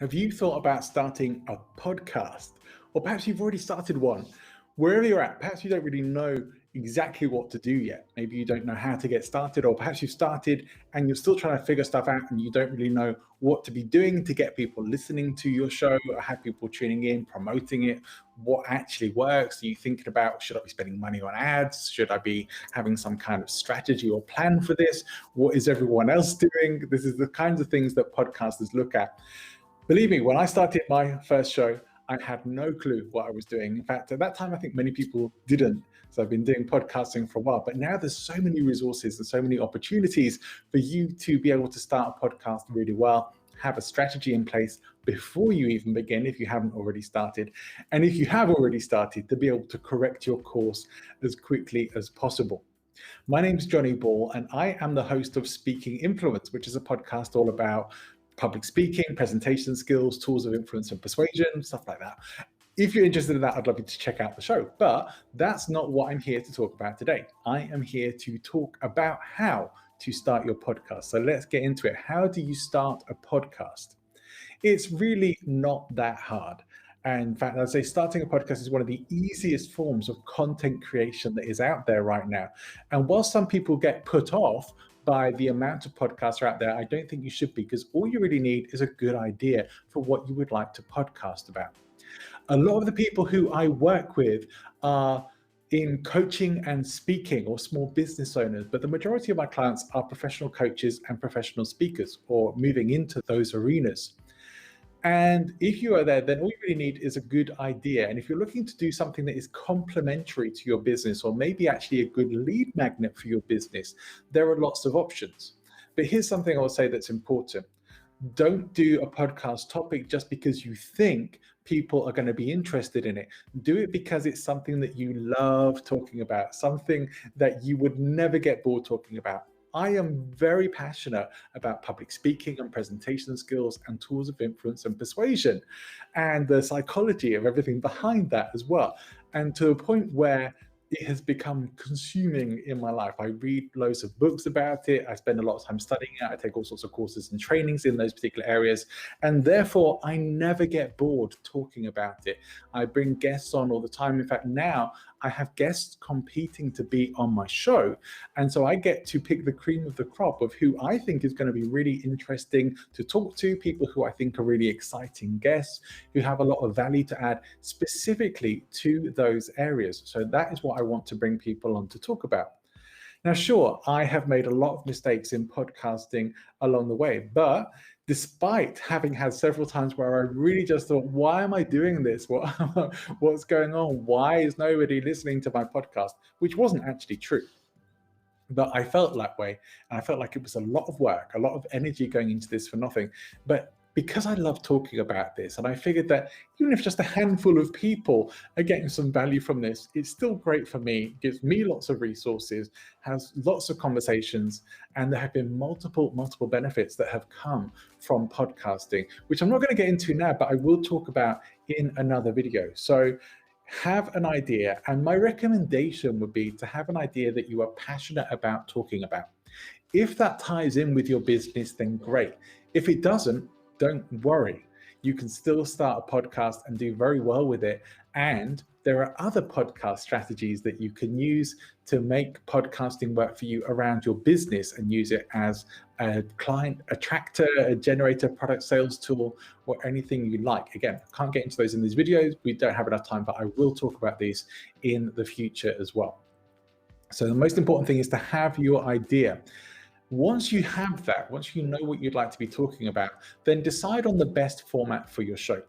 Have you thought about starting a podcast? Or perhaps you've already started one. Wherever you're at, perhaps you don't really know exactly what to do yet. Maybe you don't know how to get started, or perhaps you've started and you're still trying to figure stuff out and you don't really know what to be doing to get people listening to your show, or have people tuning in, promoting it, what actually works. Are you thinking about, should I be spending money on ads? Should I be having some kind of strategy or plan for this? What is everyone else doing? This is the kinds of things that podcasters look at. Believe me, when I started my first show, I had no clue what I was doing. In fact, at that time, I think many people didn't. So I've been doing podcasting for a while, but now there's so many resources and so many opportunities for you to be able to start a podcast really well, have a strategy in place before you even begin, if you haven't already started. And if you have already started, to be able to correct your course as quickly as possible. My name's Johnny Ball, and I am the host of Speaking Influence, which is a podcast all about public speaking, presentation skills, tools of influence and persuasion, stuff like that. If you're interested in that, I'd love you to check out the show. But that's not what I'm here to talk about today. I am here to talk about how to start your podcast. So let's get into it. How do you start a podcast? It's really not that hard. And in fact, I'd say starting a podcast is one of the easiest forms of content creation that is out there right now. And while some people get put off by the amount of podcasts are out there, I don't think you should be, because all you really need is a good idea for what you would like to podcast about. A lot of the people who I work with are in coaching and speaking, or small business owners, but the majority of my clients are professional coaches and professional speakers, or moving into those arenas. And if you are there, then all you really need is a good idea. And if you're looking to do something that is complementary to your business, or maybe actually a good lead magnet for your business, there are lots of options. But here's something I'll say that's important. Don't do a podcast topic just because you think people are going to be interested in it. Do it because it's something that you love talking about, something that you would never get bored talking about. I am very passionate about public speaking and presentation skills and tools of influence and persuasion, and the psychology of everything behind that as well. And to a point where it has become consuming in my life. I read loads of books about it. I spend a lot of time studying it. I take all sorts of courses and trainings in those particular areas. And therefore, I never get bored talking about it. I bring guests on all the time. In fact, now I have guests competing to be on my show. And so I get to pick the cream of the crop of who I think is going to be really interesting to talk to, people who I think are really exciting guests, who have a lot of value to add specifically to those areas. So that is what I want to bring people on to talk about. Now, sure, I have made a lot of mistakes in podcasting along the way, but despite having had several times where I really just thought, why am I doing this? What's going on? Why is nobody listening to my podcast? Which wasn't actually true. But I felt that way, and I felt like it was a lot of work, a lot of energy going into this for nothing. But because I love talking about this, and I figured that even if just a handful of people are getting some value from this, it's still great for me, gives me lots of resources, has lots of conversations, and there have been multiple benefits that have come from podcasting, which I'm not going to get into now, but I will talk about in another video. So have an idea, and my recommendation would be to have an idea that you are passionate about talking about. If that ties in with your business, then great. If it doesn't, don't worry. You can still start a podcast and do very well with it. And there are other podcast strategies that you can use to make podcasting work for you around your business, and use it as a client attractor, a generator, product sales tool, or anything you like. Again, I can't get into those in these videos. We don't have enough time, but I will talk about these in the future as well. So the most important thing is to have your idea. Once you have that, once you know what you'd like to be talking about, then decide on the best format for your show.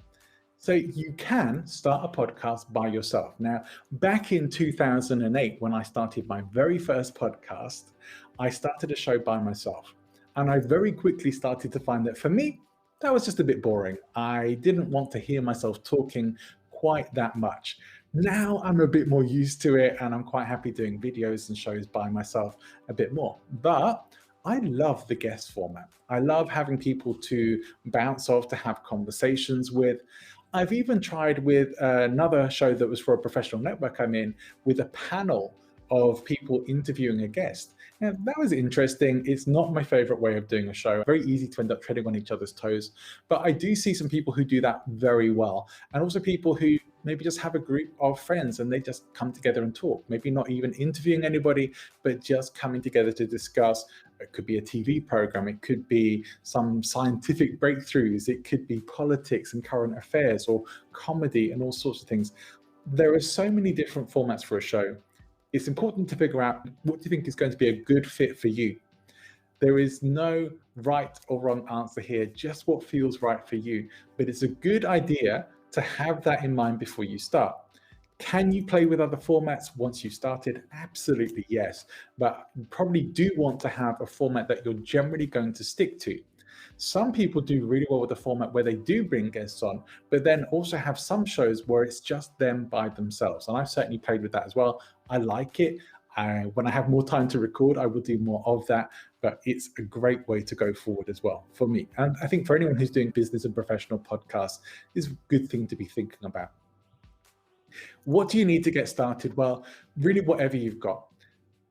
So you can start a podcast by yourself. Now, back in 2008, when I started my very first podcast, I started a show by myself. And I very quickly started to find that for me, that was just a bit boring. I didn't want to hear myself talking quite that much. Now I'm a bit more used to it, and I'm quite happy doing videos and shows by myself a bit more. But I love the guest format. I love having people to bounce off, to have conversations with. I've even tried with another show that was for a professional network I'm in, with a panel of people interviewing a guest. Now, that was interesting. It's not my favorite way of doing a show. Very easy to end up treading on each other's toes. But I do see some people who do that very well. And also people who maybe just have a group of friends and they just come together and talk. Maybe not even interviewing anybody, but just coming together to discuss. It could be a TV program. It could be some scientific breakthroughs. It could be politics and current affairs or comedy and all sorts of things. There are so many different formats for a show. It's important to figure out what do you think is going to be a good fit for you. There is no right or wrong answer here, just what feels right for you. But it's a good idea to have that in mind before you start. Can you play with other formats once you've started? Absolutely, yes. But you probably do want to have a format that you're generally going to stick to. Some people do really well with the format where they do bring guests on, but then also have some shows where it's just them by themselves. And I've certainly played with that as well. I like it. When I have more time to record, I will do more of that, but it's a great way to go forward as well for me. And I think for anyone who's doing business and professional podcasts, it's a good thing to be thinking about. What do you need to get started? Well, really whatever you've got.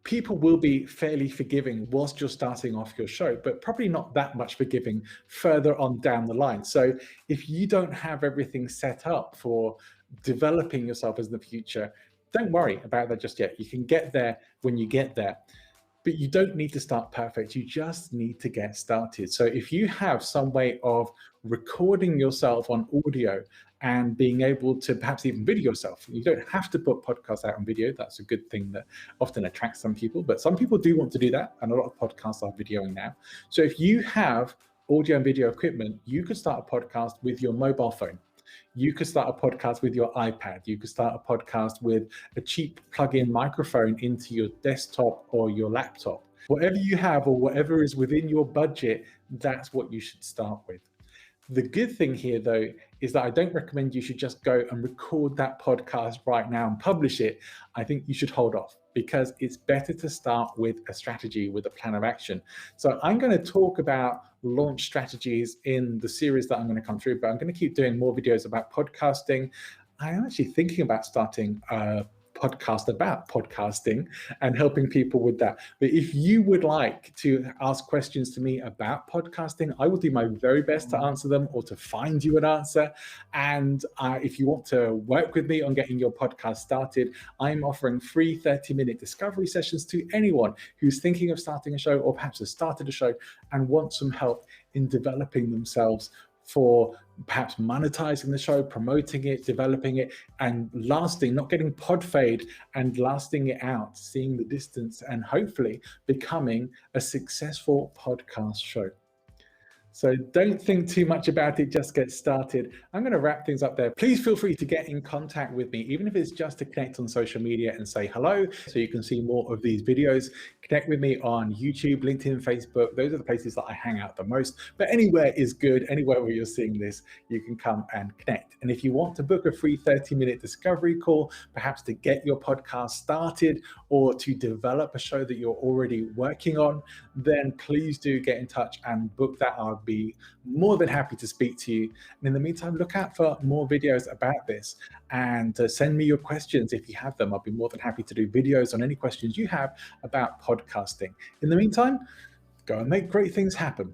People will be fairly forgiving whilst you're starting off your show, but probably not that much forgiving further on down the line. So if you don't have everything set up for developing yourself as the future, don't worry about that just yet. You can get there when you get there. But you don't need to start perfect. You just need to get started. So if you have some way of recording yourself on audio and being able to perhaps even video yourself, you don't have to put podcasts out on video. That's a good thing that often attracts some people, but some people do want to do that. And a lot of podcasts are videoing now. So if you have audio and video equipment, you could start a podcast with your mobile phone. You could start a podcast with your iPad. You could start a podcast with a cheap plug-in microphone into your desktop or your laptop. Whatever you have or whatever is within your budget, that's what you should start with. The good thing here, though, is that I don't recommend you should just go and record that podcast right now and publish it. I think you should hold off because it's better to start with a strategy, with a plan of action. So I'm going to talk about launch strategies in the series that I'm going to come through, but I'm going to keep doing more videos about podcasting. I am actually thinking about starting a podcast about podcasting and helping people with that. But if you would like to ask questions to me about podcasting, I will do my very best to answer them or to find you an answer. And if you want to work with me on getting your podcast started, I'm offering free 30-minute discovery sessions to anyone who's thinking of starting a show or perhaps has started a show and wants some help in developing themselves for perhaps monetizing the show, promoting it, developing it, and lasting, not getting pod fade and lasting it out, seeing the distance and hopefully becoming a successful podcast show. So don't think too much about it, just get started. I'm going to wrap things up there. Please feel free to get in contact with me, even if it's just to connect on social media and say hello so you can see more of these videos. Connect with me on YouTube, LinkedIn, Facebook. Those are the places that I hang out the most. But anywhere is good. Anywhere where you're seeing this, you can come and connect. And if you want to book a free 30-minute discovery call, perhaps to get your podcast started or to develop a show that you're already working on, then please do get in touch and book that. I'll be more than happy to speak to you. And in the meantime, look out for more videos about this and send me your questions if you have them. I'll be more than happy to do videos on any questions you have about podcasting. In the meantime, go and make great things happen.